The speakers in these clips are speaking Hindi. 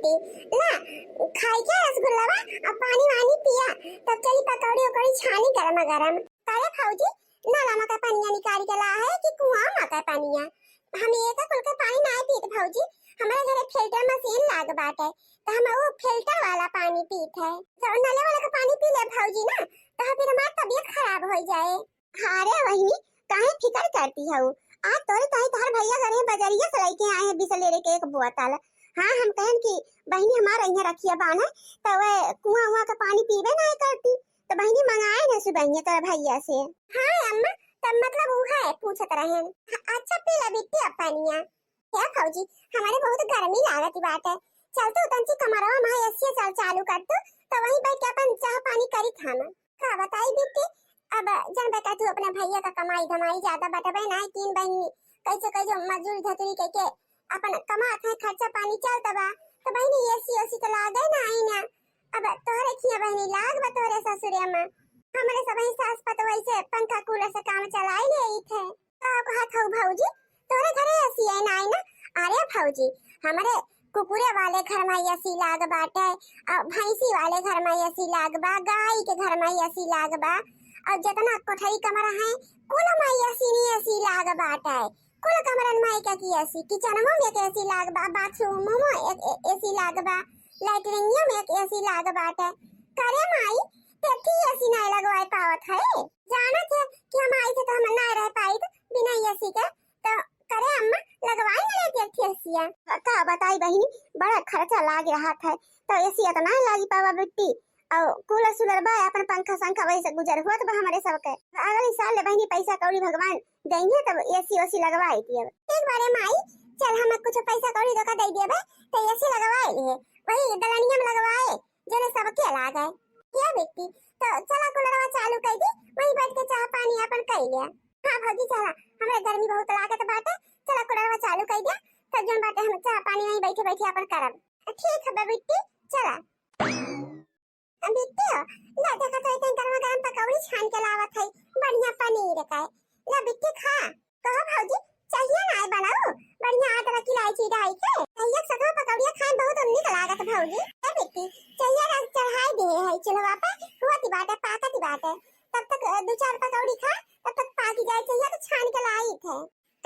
बेटी ला खाई क्या रसगुल्ला अब पानी वानी पिया तब चली पकौड़ी उकौड़ी छानी गरम गरम। अरे फौजी नाला में का पानी निकाल के ला है कि कुआं में का पानी? हम एक कुल के पानी ना पीते फौजी, हमारे घरे फिल्टर मशीन लाग बाटे तो हम वो फिल्टर वाला पानी पीते हैं। तो नाले वाला का पानी पी ले फौजी ना तो फिर हमारी तबीयत खराब हो जाए। अरे वही काहे फिकर करती है? आज तोरे ताई तार भैया घरे बजरिया से लेके आए हैं बिसलेरे के एक बोतल। हाँ हम कहन कि बहनी हमारा यहाँ रखिया बान है तो वे कुआं हुआ का पानी पीबे ना करती तो बहनी मंगाए ना सुबह तेरे भैया से। हाँ अम्मा तब मतलब वो है पूछत रहे। अच्छा पीला बिट्टी अब पानिया क्या फौजी हमारे बहुत गर्मी लागत बात है। चलते उतन सी कमरवा में एसी चल चालू कर तो वहीं बैठ के अपन चाह पानी करी खाना। का बताई बिट्टी अब जन बेटा तू अपने भैया का कमाई धमाई ज्यादा बटबे ना तीन बहनी कैसे कैसे मजदूरी धतूरी के अपन कमा थे खर्चा पानी चलता बा तो बहनी एसी ओसी तो लागे ना आई ना। अब तोहरे खिया बहनी लाग बा तोहरे ससुरे में हमारे सब सास पतोई से पंखा कूलर से काम चलाई ले थे। तो हाथ हो भौजी तोरे घरे एसी है ना आई ना? अरे भौजी हमारे कुकुरे वाले घर में एसी लाग बाटे और भैंसी वाले घर में एसी लाग बा, गाय के घर में एसी लाग बा और जितना कोठरी कमरा है कुल में एसी लाग बाटे। कुल कमरन में क्या की एसी किचन में एक एसी लाग बा, बाथरूम में एक एसी लाग बा, लैट्रिन में एक एसी लाग बाटे। करे माई तेठी एसी नहीं लगवाए पावत है। जाना थे कि हम आई थे तो हम ना रह पाई बिना एसी के तो करे अम्मा लगवाई ना तेठी एसी। का बताई बहनी बड़ा खर्चा लाग रहा था तो एसी तो ना लागी पावा बेटी और कूलर सुलर बा अपन पंखा संखा वही से गुजर हुआ तो हमारे सबके अगले साल बहनी पैसा कौड़ी भगवान देंगे तब एसी ओसी लगवाई थी। अब एक बारे माई चल हम कुछ पैसा कौड़ी धोखा दे दिए तो एसी लगवाए लिए वही दलनिया में लगवाए जने सबके लागे क्या बेटी तो चला कूलरवा चालू कर दी वहीं बैठ के चाह पानी अपन कर लिया। हां भौजी चला हमें गर्मी बहुत लागत बाटे चला कूलरवा चालू कर दिया तब जन बाटे हम चाह पानी वहीं बैठे बैठे अपन करब। ठीक है बेटी चला बेटी ला देखा तो इतने गरम गरम पकौड़ी छान के लावत है बढ़िया पनीर का ला बेटी खा कहो भौजी चाहिए ना बनाओ बढ़िया अदरक इलायची डाल के ये सगो पकौड़ियां खाए बहुत निक लागत भौजी। ए बेटी चाहिए ना चढ़ाई दे है चलो बापा हुआती बात है पाकती बात है तब तक दो चार पकौड़ी खा तब तक पाकी जाए चाहिए तो छान के लाई थे।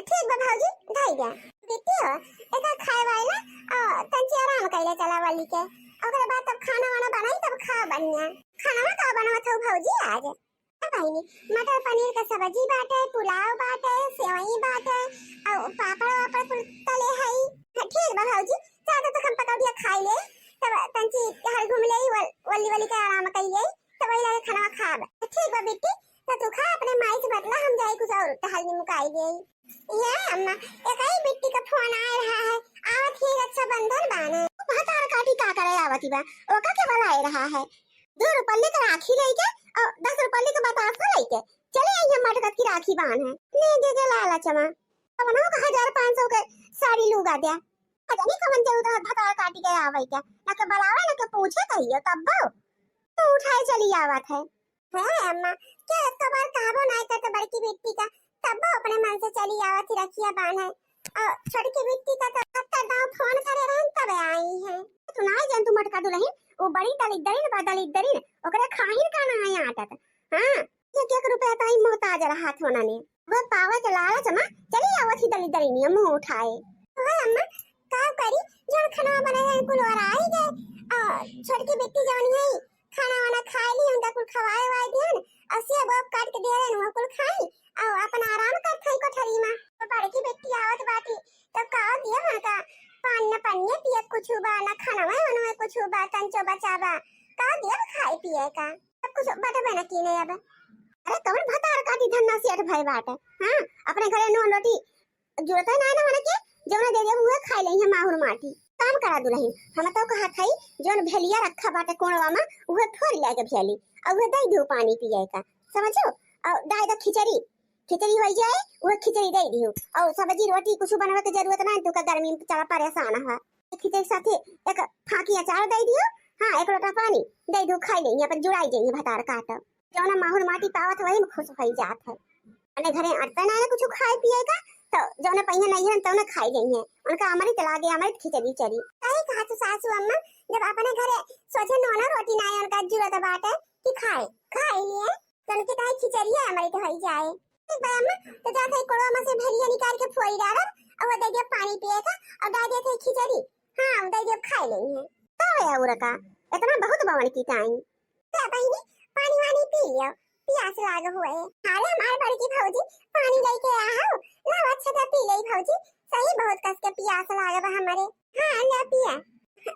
ठीक बा भौजी ढाई जा बेटी एक खाए वाला और तंची आराम कइले चला वाली के ओकरे बाद तब खाना वाना बनाई तब खा बढ़िया खाना में का बनावत हो भौजी आज? बहनी मटर पनीर का सब्जी बाटे पुलाव बाटे सेवई बाटे और पापड़ वापड़ तले है। ठीक बा भौजी ज्यादा तक हम पकौड़िया खाई ले तब तंची हर घूम ले वली वली का आराम कर ले तब वही लगे खाना खाब। ठीक बा बेटी तो तू खा अपने माई से बदला हम जाए कुछ और टहलनी मुकाई दे। ये अम्मा एक आई बेटी का फोन आ रहा है आवत ही रक्षाबंधन बाने भातार काटी का करे आवती बा ओका के वाला आ रहा है 2 रुपये का राखी लेके और 10 रुपये का बतासा लेके चले आई हम मटकत की राखी बांध है ले दे दे लाला चमा अब ना 1500 के साड़ी लूगा दिया अजनी कमन जाऊ तो भातार काटी के आवे क्या ना के बुलावे ना के पूछे कहियो तब तो उठाए चली आवत है अम्मा क्या कबार काबो ना करते बड़की बेटी का तब अपने मन से चली आवत रखिया बांध है और छोटी बेटी का तो दाव फोन करे रहन तब आई है तू ना जन तू मटका दुलही वो बड़ी दलिदरी ओकरे खाहिर का ना है आटत। हां ये 1 रुपया ताई मोहताज रहा थोना ने वो पावा के लालच में चली आवत ही दलिदरी ने मुंह उठाए तो अम्मा का करी जन खाना बना है कुल और आई गए और छोटी बेटी जानी है खाना वाना खाई ली उनका कुल खवाए वाई दियन असिया बाप काट के दे रहे न कुल खाई और अपन आराम कर खाई कोठरी में तो बड़की बेटी आवत बाटी तो का दिया ना का पान न पन्ने पिए कुछ बा ना खाना में कुछ बा तंचो बचाबा का दिया खाई पिए का सब कुछ बटे बना की नहीं अब। अरे कौन भतार काटी धन्ना सेठ भाई बाटे। हां अपने घरे नॉन रोटी जरूरत है ना वाला के जौना दे दे मुहे खाई ले माहुर माटी काम करा दुलही हम तो कहा थई जोन भेलिया रखा बाटे कोणवा में उहे फोड़ ले के भेली और उहे दई दो पानी पिए का समझो और दाई द खिचड़ी हो जाए वो खिचड़ी दे दियो और सब्जी रोटी कुछ बनावे के जरूरत ना तो का गर्मी में चला परेशान है खिचड़ी साथे एक फाकी अचार दे दियो। हां एक लोटा पानी दे दो खाई ले अपन जुड़ाई जाइए भतार काट जौना माहुर माटी पावत वही में खुश हो जात है अपने घरे अड़ता ना कुछ खाए पिए का तो जौने पहिया नहीं है तो खाई गई है उनका अमृत लागे अमृत खिचड़ी चरी अरे कहा तो सासू अम्मा जब अपने घरे सोचे नोना रोटी ना है उनका जरूरत बात है कि खाए खाए लिए तो उनकी ताई खिचड़ी है अमृत हो जाए ठीक है अम्मा तो जाते कोड़वा में से भेलिया निकाल के फोड़ी डालो और वो दे दिया पानी पिए का और डाल दिया खिचड़ी हाँ दे दिया खाई लेंगे तो है उरका इतना बहुत बवन की टाइम क्या बहनी पानी वानी पी लियो प्यास लाग हुए हाले हमारे बड़की भौजी पानी लेके आओ लाओ अच्छा सा पी ले भौजी सही बहुत कस के प्यास लाग हमारे हाँ ले पिया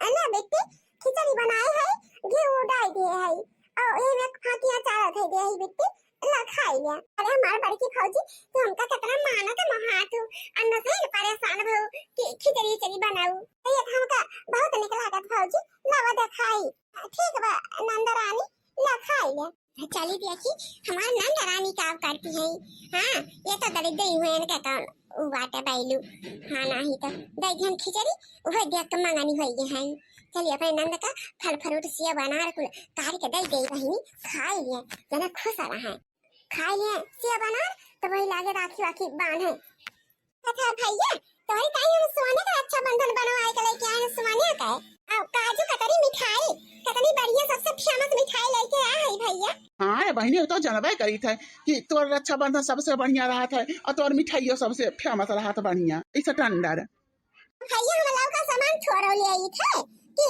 अल्लाह बेटी खिचड़ी बनाए है घी डाल दिए है और ये में फाकिया चारा थे दे है बेटी ला खाई लिया अरे हमारे बड़की भौजी तो हमका कितना माना था महातु अन्ना से परेशान भौ कि खिचड़ी चली बनाऊ ये हमका बहुत निक लागत भौजी लावा दे खाई ठीक बा नंद रानी ला खाई लिया चली देखी हमारे नंद रानी काम करती है हाँ ये तो दरिद्र ही हुए इनका कौन वाटे बैलू हाँ नहीं तो दही खिचड़ी वह देख के मंगानी हुई है चलिए अपने नंद का फल फ्रूट सिया बना कुल कार के दई गई बहिनी खाई लिए जना खुश रहा है खाई लिए सिया बना तो वही लागे राखी वाखी बांधे अच्छा भैया तोरी काई हम सोने का अच्छा बंधन बनवाए के लेके आए सोने का और काजू कतरी मिठाई कितनी बढ़िया सबसे फेमस मिठाई लेके आए है भैया हाँ बहनी तो जानबे करी थे कि तोर रक्षाबंधन सबसे बढ़िया रहा था और तोर मिठाइयों सबसे फेमस रहा था बढ़िया इस टेंडर भैया हम लोग का सामान छोड़ो ले आई थे कि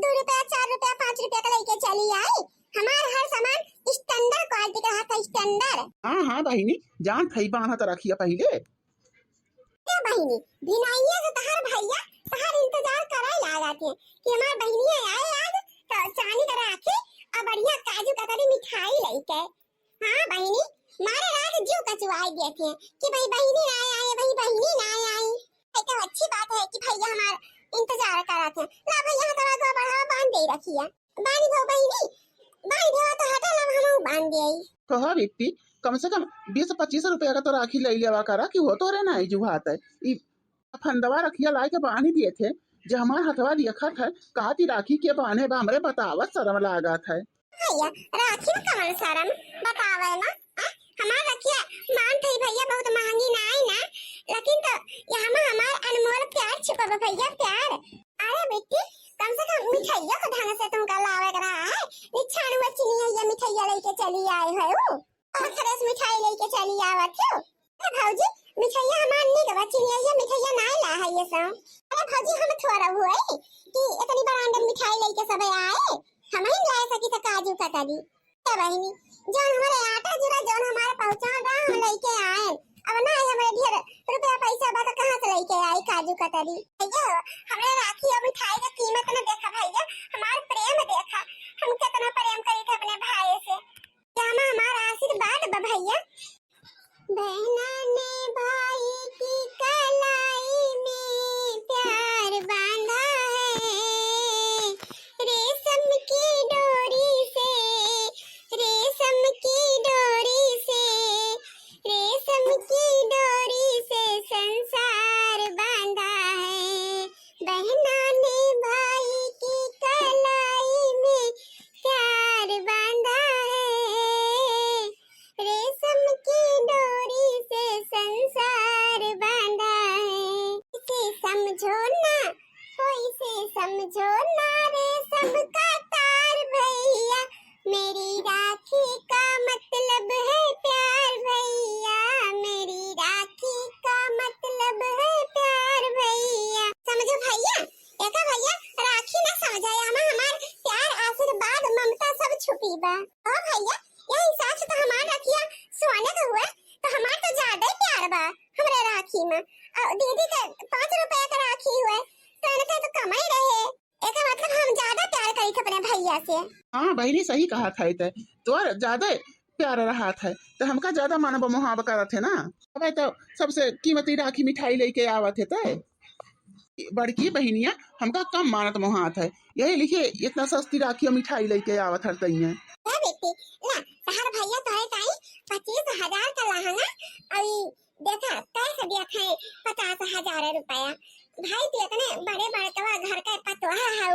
2 रुपया 4 रुपया 5 रुपया का लेके चली आई हमार हर सामान स्टैंडर्ड क्वालिटी का था स्टैंडर्ड हाँ बहनी जान थई बांधा तो रखिए पहले क्या बहनी बिनाइया से तहार भैया तहार इंतजार करे लगाते हैं कि हमार बहनिया आए आज तो चांदी का राखे और बढ़िया काजू कतरी मिठाई लेके हाँ बहनी मारे रात जो कचवाई देते हैं कि भाई बहनी ना आए भाई बहनी ना आई ये तो अच्छी बात है कि भैया हमार इंतजार कराते हैं ला भैया हमारा को बढ़ावा बांध दे रखिया बानी भो बहनी बानी भो तो हटा ला हम बांध दे कहा बेटी कम से कम 20-25 रुपया का तो राखी ले लेवा करा कि हो तो रे ना जुहात है ई फंदवा रखिया लाई के बांध दिए थे जो हमार हथवा लिखा था कहा थी राखी के बांधे बा हमरे बतावत शर्म लगा था भैया राखी में कमल शर्म बतावे ना हमार रखिया मान थई भैया बहुत महंगी ना आई ना लेकिन तो यहाँ में हमार अनमोल प्यार छिपा बा भैया प्यार अरे बेटी कम से कम मिठाइया का ढंग से तुमका लावे करा है निछान में चीनी है ये मिठाइया लेके चली आए हो और खरस मिठाई लेके चली आवत हो अरे भौजी मिठाइया हमार नहीं का चीनी ये मिठाइया ना ला है ये सब अरे भौजी हम थोड़ा हुए कि इतनी बरांडर मिठाई लेके सब आए हम ही ला सकी तो काजू कतरी ए बहनी जौन हमारे आटा जुरा जौन हमारे पहुंचा रहा हम लेके आए अब ना हमारे ढेर रुपया पैसा बा तो कहां से लेके आई काजू कतरी भैया हमरे राखी और मिठाई का कीमत न देखा भैया हमार प्रेम देखा हम कितना प्रेम करी थे अपने भाई से जामा हमारा आशीर्वाद बा भैया बहना ने भाई की कलाई में प्यार बांधा है रेशम की डोरी से रेशम की डोरी से रेशम की डोरी से संसार बांधा है बहना ने भाई की कलाई में प्यार बांधा है रेशम की डोरी से संसार बांधा है इसे समझो ना हो इसे समझो ना रेशम का तार भैया मेरी राखी का मतलब है प्यार भैया मेरी राखी का मतलब है प्यार भैया समझो भैया देखा भैया राखी ना समझाया हमार प्यार आशीर्वाद ममता सब छुपी बा ओ भैया यही हिसाब से तो हमार रखिया सोने का हुआ तो हमार तो ज्यादा ही प्यार बा हमरे राखी में और दीदी का 5 रुपया का राखी हुआ तो इनका तो कम ही रहे एक मतलब हम ज्यादा प्यार करी थे अपने भैया से हाँ बहनी सही कहा था तो ज्यादा प्यार रहा था तो हमका ज्यादा मानव मोहाब करा थे ना अब तो सबसे कीमती राखी मिठाई लेके आवत थे बड़की बहनिया हमका कम मानत मोहात है यही लिखे इतना सस्ती राखी और मिठाई लेके आवत हर तई है बेटी ना तहार भैया तोरे ताई 25,000 का लहंगा और देखा कैसे दिया थे 50,000 रुपया भाई तू इतने बड़े बड़कवा घर का पतोहा है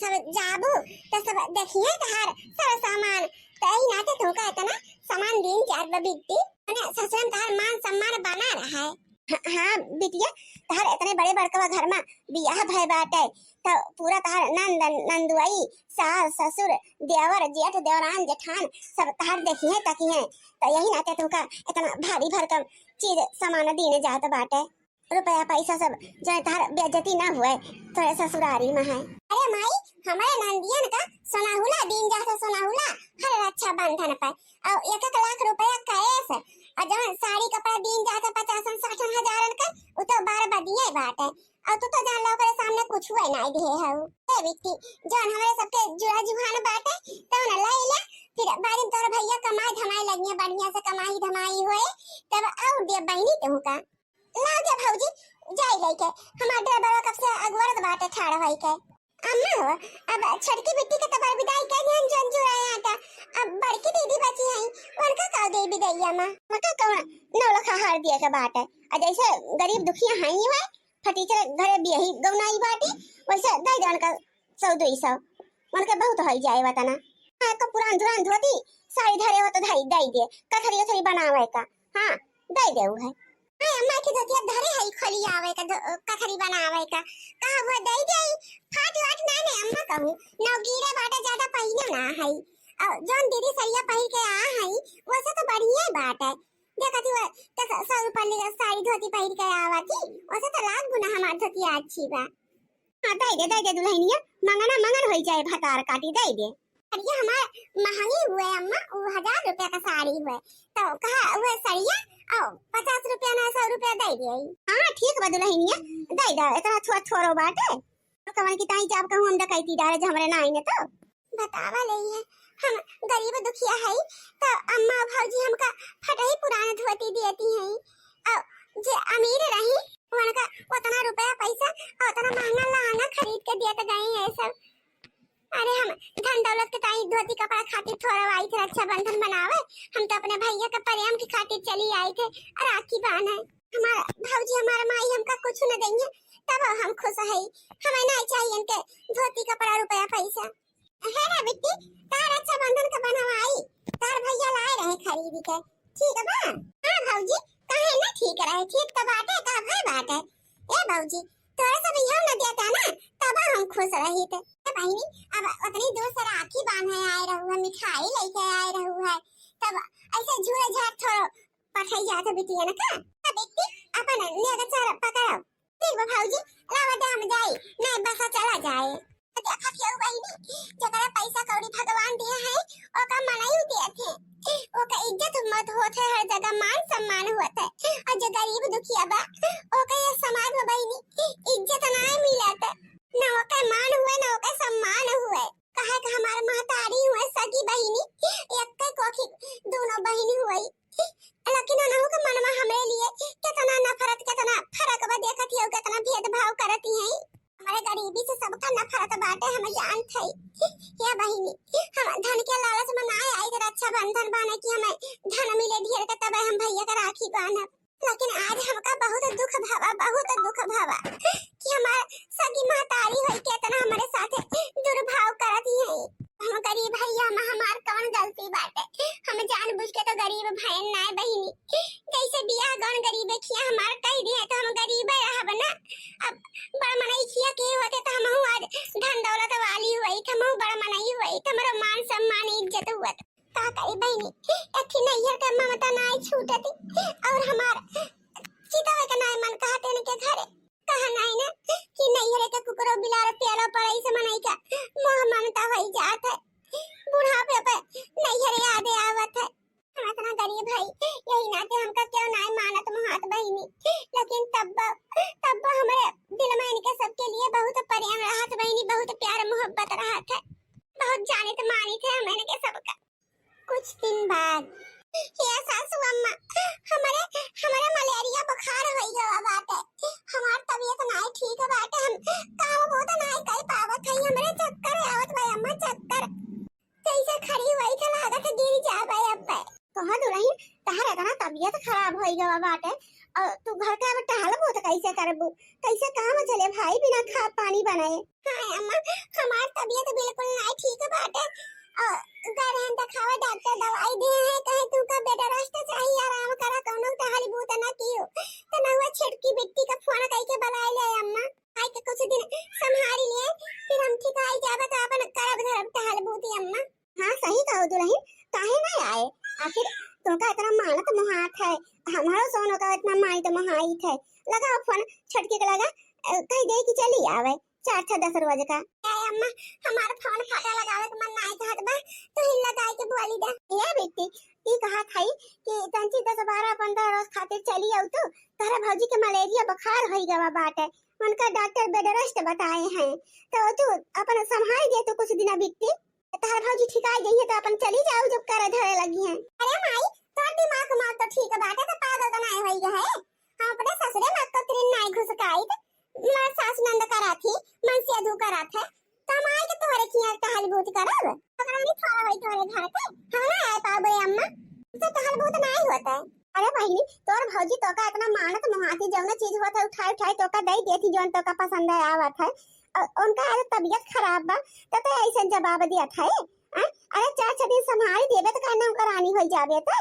सब जाबू तो सब देखिए तहार सब सामान तई ना तो तुमका इतना सामान दिन चार बिकती मैंने ससुर तहार मान सम्मान बना रहा है हाँ बिटिया, तहार इतने बड़े बड़का घर में बियाह भय बाटे तो पूरा तहार नंद नंदुआई सास ससुर देवर जेठ देवरान जेठान सब तहार देखी है तकी है, तो यही नाते तुमका इतना भारी भरकम चीज सामान देने जात बाटे। रुपया पैसा सब जो तहार बेइज्जती ना हुए तो ससुरारी में है। अरे माई, हमारे नंदियन का सोनाहुला दिन जाता सोनाहुला हर रक्षा बंधन पर और 1 लाख रुपया कैश और जवन साड़ी कपड़ा दिन जाता 50-60 हजारन का उ तो 12 बदिए बात है। और तू तो जान लो करे सामने कुछ हुए नहीं दे है ए बिट्टी जवन हमारे सबके जुड़ा जुहान बाटे तो न ले ले फिर बाद में तोर भैया कमाई धमाई लगिए बढ़िया से कमाई धमाई होए तब और दे बहनी तुमका ला दे भौजी जाई लेके हमार ड्राइवर कब से अगवरत बाटे ठाड़ होई के अम्मा हो। अब छड़की बिट्टी के तबार विदाई के ध्यान जन जुड़ाया था। अब बड़की दीदी बची हैं उनका का दे विदैया मां मका कौन 9 लाख हार दिया के बात है। आ जैसे गरीब दुखिया हैं ही है फटीचर घरे बियही गौनाई बाटी वैसे दे जान का 100-200 उनके बहुत हो जाए बताना। हां का पुरान दुरान धोती साड़ी धरे हो तो धाई दे दे कखरी थरी बनावे का हां दे देऊ है। हां अम्मा की धोतिया धरे है खली आवे का कखरी बनावे का वो दे दे फाट वाट ना ने अम्मा कहूं नौगीरे बाटा ज्यादा पहिनो ना है और जोन दीदी सरिया पहिर के आ है वो से तो बढ़िया बात है। देखती वो तो 100 रुपए की साड़ी धोती पहिर के आवाती वो से तो लाख गुना हमार धोती अच्छी बा। हां दे दे दुल्हनिया मंगना मंगन होई जाए भतार काटी दे दे। ये हमार महंगी हुए अम्मा वो 1000 रुपया का साड़ी हुए तो कहा वो सड़िया और 50 रुपया ना 100 रुपया दे दे। हां ठीक बा दुल्हनिया दे दे इतना थोड़ा थोड़ो बाटे कमन की ताई जाब कहूं हम डकैती डारे जो हमरे नाई ने तो बतावा ले है हम गरीब दुखिया है तो अम्मा भौजी हमका फटही पुराने धोती देती हैं और जे अमीर रही उनका उतना रुपया पैसा और उतना महंगा लहंगा खरीद के देते गए हैं सब। अरे हम धन दौलत के ताई धोती कपड़ा खातिर थोड़ा आई थे रक्षा बंधन बनावे हम तो अपने भैया के प्रेम की खातिर चली आई थे राखी बांध है हमारा भौजी हमारा माई हमका कुछ न देंगे तब हम खुश है हमें नहीं चाहिए इनके धोती कपड़ा रुपया पैसा है ना बिट्टी तार रक्षा बंधन का बनवाई तार भैया लाए रहे खरीद के ठीक है बा। हां भौजी काहे ना ठीक रहे ठीक तो बात है का भाई बात है ए भौजी तोरा सब यह न देता ना तब हम खुश रही थे बहनी अब उतनी दूर से राखी बांधे आए रहू है मिठाई लेके आए रहू है तब ऐसे झूले झाट थोड़ा पठाई जाते बिटिया ना का बिट्टी अपन लेके चल पकड़ो ठीक बा भौजी लावा दे हम जाई नहीं बसा चला जाए देखा क्यों बहनी जकरा पैसा कौड़ी भगवान दिया है ओका मनाई दिए थे ओका इज्जत मत होते हर जगह मान सम्मान होता है और जो गरीब दुखिया बा ओका ये समाज में बहनी इज्जत ना मिलता ना ओका मान हुए ना ओका सम्मान हुए कहे कि हमारे महतारी हुए सगी बहनी एक के कोखी दोनों बहनी हुई लेकिन ना हो के मनवा हमरे लिए कितना नफरत कितना फर्क बा देखत हो कितना भेदभाव करती है हमारे गरीबी से सबका नफरत बाटे हमें जान थई या बहिनी हम धन के लालच में ना आई तो रक्षा बंधन बाने कि हमें धन मिले ढेर के तब हम भैया का राखी बांधब लेकिन आज हमका बहुत दुख भावा कि हमार सगी महतारी होई के इतना हमारे साथे दुर्भाव करती है। हम गरीब भैया में हमार कौन गलती बाटे हम जानबूझ के तो गरीब भैन ना बहिनी कैसे बियाह गौन गरीब खिया हमार कह दिए तो हम गरीब रहब ना अब बड़ मनई खिया के होते तो हम आज धन दौलत वाली हुई हम बड़ मनई हुई हमरो मान सम्मान इज्जत हुआ का करी बहिनी एथी नैहर के ममता ना छूटती और हमार चितावे के नाय मन कहते ने के घरे कहा नहीं ना कि नैहर के कुकरो बिलार प्यालो पड़ाई से मनई का मोह ममता होई जात है बुढ़ापे पे नैहर याद आवत है हम इतना गरीब भाई यही नाते हमका क्यों नहीं मानत महात बहिनी लेकिन तब हमारे दिल में इनके सबके लिए बहुत प्रेम रहत बहिनी बहुत प्यार मोहब्बत रहत है बहुत जाने तो मानी थे हम इनके सबका। कुछ दिन बाद ये सासू अम्मा हमारे मलेरिया बुखार होई गवा बाटे हमार तबीयत नहीं ठीक बाटे हम काम बहुत नहीं कर पावत है हमरे चक्कर आवत भाई अम्मा चक्कर कैसे खड़ी हुई थे लागत गिर जा भाई अब कहां दुरही तहरा इतना तबीयत खराब होई गवा बाटे और तू घर का अब टहल बहुत कैसे करबू कैसे काम चले भाई बिना खा पानी बनाए। हां अम्मा हमार तबीयत बिल्कुल नहीं ठीक बाटे और गए हैं दिखावा डॉक्टर दवाई दे है कहे तू का बेड रेस्ट चाहिए आराम करा कौनो टहल भूत ना कियो तो ना हुआ छिटकी बिट्टी का फोन कई के बुलाए ले अम्मा आई के कुछ दिन संभाली ले फिर हम ठीक आई जाबे तो अपन करब धरब टहल भूती अम्मा। हां सही कहो दुल्हन काहे ना आए आखिर तुमका इतना मानत मोहात है हमारो सोनो का इतना माई तो मोहाइत है लगाओ फोन छटके के लगा कह दे कि चली आवे 4-10 रोज का अम्मा हमारा फोन फाटा लगावे के मन नहीं कहत बा तो हिल लगाई के बोली दे ये बेटी ई कहा थाई कि तंची 10-12-15 रोज खातिर चली आउ तो तारा भौजी के मलेरिया बुखार होई गवा बाटे उनका डॉक्टर बेड रेस्ट बताए हैं तो तू अपन संभाल दे तो कुछ दिन बिकती तारा भौजी ठीक आ गई है तो अपन चली जाओ जब कर धरे लगी है। अरे माई तोर दिमाग में तो ठीक बाटे तो पागल तो नहीं होई है हम अपने ससुरे में तो त्रिन नहीं घुसकाई मार सास नंद करा थी मन से अधू करा था तम आए के तोरे किया टहल भूत करब अगर नहीं थोड़ा होई तोरे घर पे हम ना आए पाबे अम्मा तो टहल भूत नहीं होता है। अरे बहिनी तोर भौजी तो का इतना मानत मोहाती जौना चीज होता है उठाए उठाए तो का दई देती जोन तो का पसंद है आवत है उनका तबीयत खराब बा तो ऐसे जवाब दिया था अरे 4-6 दिन संभाल देबे तो कहना उनका रानी हो जाबे तो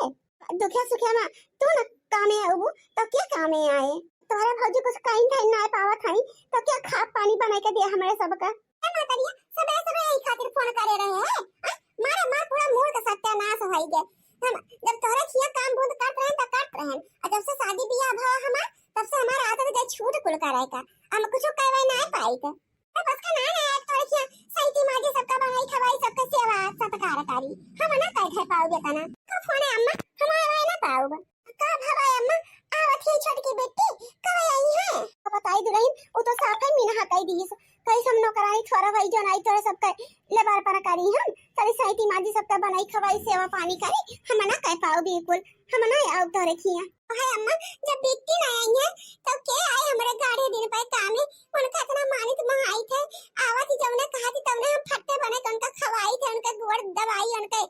दुखिया सुखिया में तू न कामे आबू तो क्या कामे आए तोरे भौजी कुछ कहीं कहीं ना पावत हई तो क्या खा पानी बना के दे हमारे सबका मातरिया सबे सबे यही खातिर फोन करे रहे हैं मारे मार पूरा मूड का सत्यानाश होई गए हम जब तोरे खिया काम बूंद काट रहे तो काट रहे और जब से शादी बियाह भा हमार तब से हमारा आदत गई छूट कुल करे का हम कुछ कहवे ना पाई का बस का ना है तोरे खिया सही माजे सबका बनाई खवाई सबका सेवा सत्कार करी हम ना कह थे पाओगे तना का फोन है अम्मा हमारा ना पाओगे का भवाई अम्मा आवत ही छोटकी बेटी कब आई है बताई दुल्हन वो तो साफ है मीना कही दी कई हम नौकरानी थोड़ा भाई जो नाई तोरे सबका लेबार पर करी हम तरी सही माजी सबका बनाई खवाई सेवा पानी करी हम ना कह पाओ बिल्कुल हम ना आओ तोरे खिया हाय अम्मा जब बेटी ना आई है तब के आए हमारे गाड़ी दिन पे काम है उनका इतना मानित महाई थे आवत जमने कहा थी तमने हम फट्टे बने के उनका खवाई थे उनका गोड़ दवाई उनका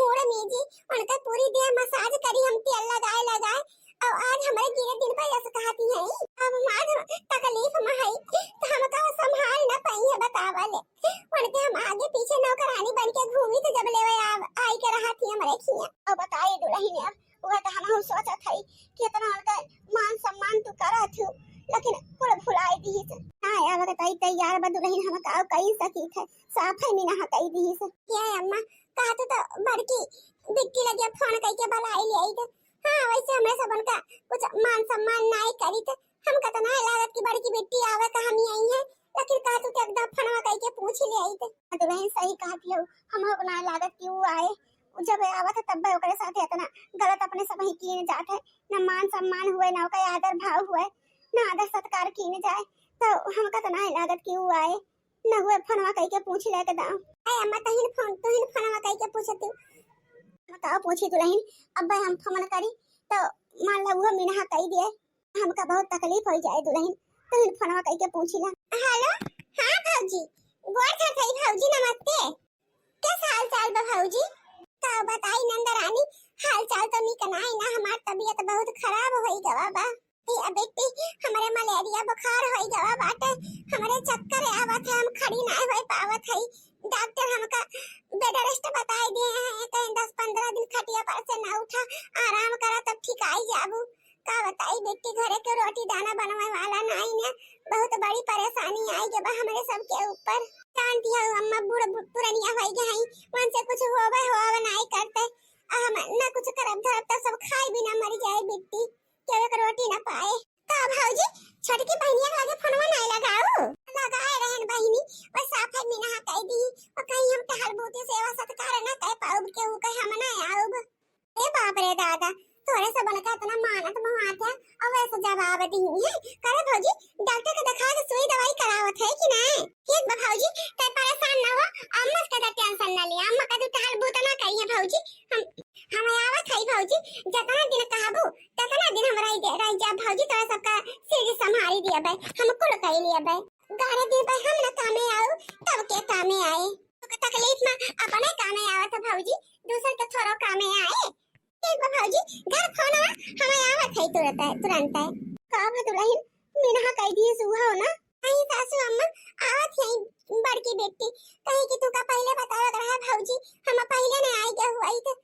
मोड़ मीजी उनका पूरी देह मसाज करी हम तेल लगाए और आज हमारे गिरे दिन पे ऐसा कहती है अब हमार तकलीफ में है तो हम का संभाल ना पाई है बतावा ले उनके हम आगे पीछे नौकरानी बन के घूमी तो जब लेवे आई के रहा थी हमारे खिया अब बताइए दुल्हन यार वो तो हम सोचा था कि इतना उनका मान सम्मान तो करा थी लेकिन पूरा भुलाई दी से हां यार बताई तैयार बा दुल्हन हम का कई सकी थे साफ है मीना कई दी से क्या अम्मा कहा तो बड़की बिट्टी लगे फोन कई के बुलाई ले आई हाँ वैसे हमें सब उनका कुछ मान सम्मान नहीं करी थे हम कहते ना लागत की बड़ी की बेटी आवे का हम ही आई है लेकिन कहा तू एकदम फनवा कह के पूछ ले आई थे तो बहन सही कहती हो हम ना लागत की वो आए जब आवा था तब ओकरे साथ इतना गलत अपने सब ही किए जात है ना मान सम्मान हुए ना ओका आदर भाव हुए ना आदर सत्कार किए जाए तो हम कहते ना लागत की वो आए ना हुए फनवा कह के पूछ ले के दाओ ए अम्मा तहिन फनवा कह के पूछती बताओ पूछी दुल्हन अब हम फोन करी तो मान लो वो मीना कही दिए हमका बहुत तकलीफ हो जाए दुल्हन तो फोनवा कह के पूछी ला हेलो हां भौजी गोर था सही भौजी नमस्ते कैसा हाल चाल बा भौजी का बताई नंदरानी हाल चाल तो निक नहीं ना हमार तबीयत बहुत खराब होई गवा बा ये बेटी हमारे मलेरिया बुखार होई गवा बाटे हमारे चक्कर आवत है हम खड़ी ना होई पावत है डॉक्टर हमका बेड रेस्ट बताई दिए हैं कहीं 10-15 दिन खटिया पर से ना उठा आराम करा तब ठीक आई जाबू का बताई बेटी घरे के रोटी दाना बनवाए वाला नहीं ना बहुत बड़ी परेशानी आई जब हमारे सबके ऊपर जानती है अम्मा पुरानिया होई गई मन से कुछ होवे नहीं करते हम ना कुछ करब धरब तो सब खाई बिना मर जाए बेटी केवे के रोटी ना पाए का भौजी छोटकी बहनिया लगे फोनवा नहीं लगाओ लगाए रहन बहनी और साफ है मीना कह दी और कहीं हम टहल बूते सेवा सत्कार ना कह पाओ के वो कह हम ना आओ ए बाप रे दादा थोड़े से बनका इतना मानत महात है और वैसे जवाब दी है करे भौजी डॉक्टर के दिखा के सुई दवाई करावत है कि नहीं ठीक बा भौजी ते परेशान ना हो अम्मा का टेंशन ना ले अम्मा का तो टहल बूते ना कहिए भौजी हम आवत है भौजी जितना दिन कहबू ततना दिन हमरा दे रही जा भौजी तोरा सबका सिर संभाली दिया बे हम कुल कह लिया बे गारे दे बे हम ना कामे आओ तब के कामे आए तो तकलीफ में अपने कामे आवत है भौजी दूसर के थोड़ा कामे आए ठीक बा भौजी घर फोन हमें आवत है तुरंत है का भा दुल्हन मीना कह दिए सुहा हो ना आई सासू अम्मा आवत है बड़की बेटी कहीं कि तू का पहले बतावा रहा भौजी हम पहले नहीं आई गए हुआ तो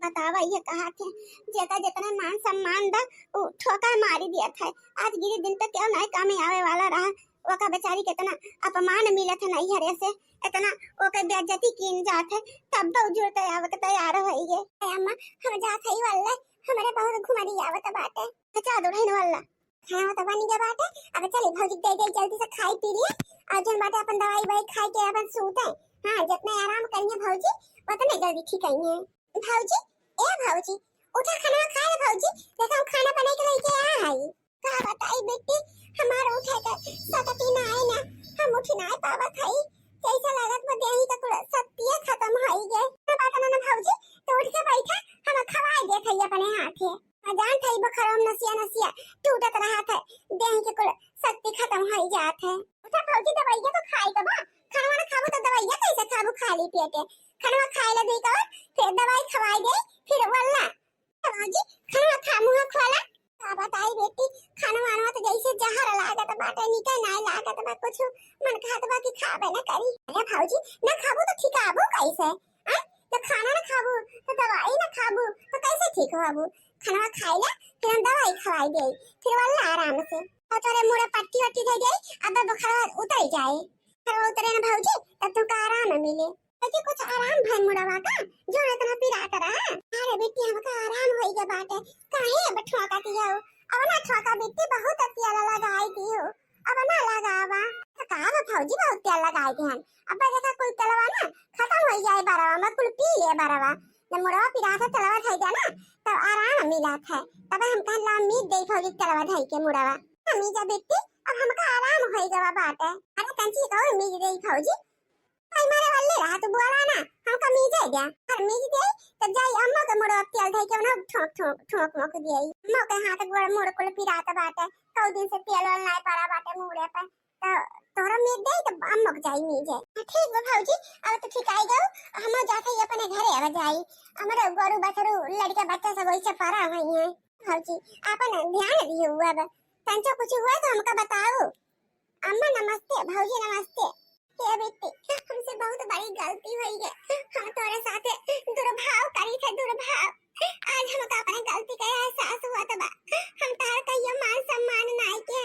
बतावा ये कहा थे जेता जितना मान सम्मान दा वो ठोका मारी दिया था। आज गिरे दिन पे क्यों नहीं काम आवे वाला रहा ओका बेचारी कितना अपमान मिला था नहीं हरे से इतना ओके बेइज्जती कीन जात है तब तो जुड़ते आवत तैयार होई गे अम्मा हम जात हई वाला हमारे बहुत घुमारी आवत बाटे अच्छा दुढ़इन वाला खावा तो बनी गे बाटे अब चली भौजी दे दे जल्दी से खाई पी लिए आज जन बाटे अपन दवाई वही खाई के अपन सूते हां जितना आराम करिए भौजी उतना जल्दी ठीक आइए भौजी ए भौजी उठा खाना खा ले भौजी देखो हम खाना बना के लेके आ हई का बताई बेटी हमारा उठे का सकती ना आई ना हम उठी ना पावत हई कैसा लागत में देही का पूरा सत्य खत्म होई गए ना बात ना भौजी तो उठ के बैठा हम खवाई दे थई अपने हाथे जान थई बखरम नसिया नसिया टूटत रहा था देही के पूरा शक्ति खत्म होई जात है उठा भौजी दवाइया तो खाई के बा खाना ना खाबो तो दवाइया कैसे खाबो खाली पेटे खाना खाए ले देई का फिर दवाई खवाई दे फिर वल्ला भौजी खाना खा मुंह खोला का बताई बेटी खाना वाना तो जैसे जहर लागत बाटे निकल ना लागत बा कुछ मन खात बा कि खाबे ना करी अरे भौजी ना खाबो तो ठीक आबो कैसे हां तो खाना ना खाबो तो दवाई ना खाबो तो कैसे ठीक होबो खाना खाई ले फिर हम दवाई खवाई दे फिर वल्ला आराम से और तोरे मुड़े पट्टी वट्टी दे दे अब बुखार उतर जाए फिर उतरे ना भौजी तब तो आराम मिले कि कुछ आराम भर मुड़वा का जो इतना पिरात रहा अरे बेटी हमका आराम होई गे बाटे काहे अब ठोका दियो अब ना ठोका बेटी बहुत तेल लगाई दियो अब ना लगावा का भौजी बहुत तेल लगाई थे अब देखा कुल तेलवा ना खत्म हो जाए बारवा में कुल पी ले बारवा जब मुड़वा पिरात तेलवा खाई जा ना तो आराम मिला था तब हम कह ला मीट दे भौजी तेलवा खाई के मुड़वा मी जा बेटी अब हमका आराम होई गवा बाटे अरे कंची कहो मीट दे भौजी आई मारे वाले रहा तो बोला ना हम कमी दे गया और मी दे तो जाई अम्मा के मोड़ तेल धई के ना ठोक ठोक ठोक मोक दिए अम्मा के हाथ गोड़ मोड़ को पिरात बाटे कौ दिन से तेल वाल नहीं पड़ा बाटे मुड़े पे तो तोरा मी दे तो अम्मा के जाई मी जे ठीक बा भौजी अब तो ठीक आई गयो हम जाते ही अपने घरे आ जाई हमारे गोरु बछरू लड़का बच्चा सब वही से पड़ा हुई है भौजी अपन ध्यान दियो अब तंचो कुछ हुआ तो हमका बताओ अम्मा नमस्ते भौजी नमस्ते ये बेटी हमसे बहुत बड़ी गलती हुई है हम तोरे साथ दुर्भाव करी थे दुर्भाव आज हमका अपने गलती का एहसास हुआ तबा हम तार कहियो मान सम्मान नहीं के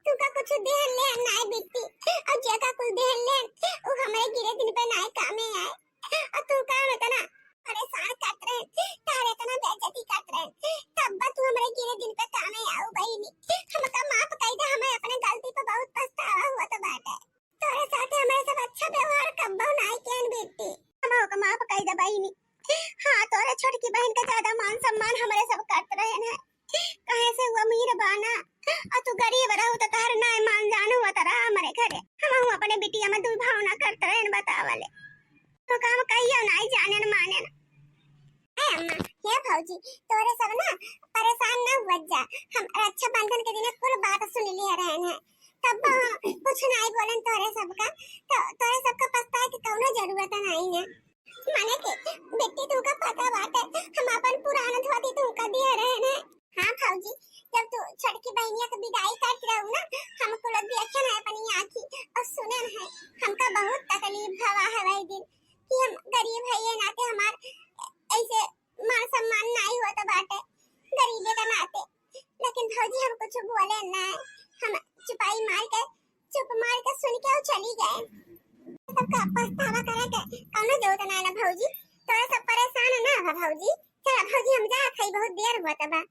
तू का कुछ दे ले नहीं बेटी और जे का कुछ दे ले वो हमारे गिरे दिन पे नहीं कामे आए और तू का इतना परेशान कर रहे तारे इतना बेइज्जती कर रहे तब तू हमारे गिरे दिन पे कामे आओ बहनी हमका माफ कर दे हमें अपने गलती पे बहुत पछतावा हुआ तो बात है तोरे साथे हमारे सब अच्छा व्यवहार कब्बो नहीं केन बेटी हमो का माफ कई दे बहिनी हां तोरे छोटकी बहन का ज्यादा मान सम्मान हमारे सब करत रहे हैं कहे से वो अमीर बाना और तू गरीब रहू तो तार ना मान जानू हुआ तरा हमारे घरे हम अपने बिटिया में दुई भावना करत रहे बतावले तो काम कहियो नहीं जाने न माने न अम्मा ये भौजी तोरे सब ना परेशान ना हुआ जा हम रक्षाबंधन के दिन कुल बात सुन लिए रहे हैं तब कुछ नहीं बोलन तोरे सबका तो तोरे सबका पछताए की कोनो जरूरत नहीं है माने के बेटी तुमका पता बात है हम अपन पुराना धोती तुमका दे रहे हैं हां भौजी जब तू छड़की बहनिया के विदाई करत रहू ना हमको लग देखे ना अपनी आंखी और सुने है हमका बहुत तकलीफ हवा है वही दिन कि हम गरीब है ये नाते हमार ऐसे मान सम्मान नहीं हुआ तो बात है गरीबे का नाते लेकिन भौजी हम कुछ बोले ना हम चुपाई मार के चुप मार के सुन के चली गए सबका पछतावा करे के कौनो जरूरत ना भौजी तोरा सब परेशान ना भौजी चल भौजी हम जा खई बहुत देर हुआ तबा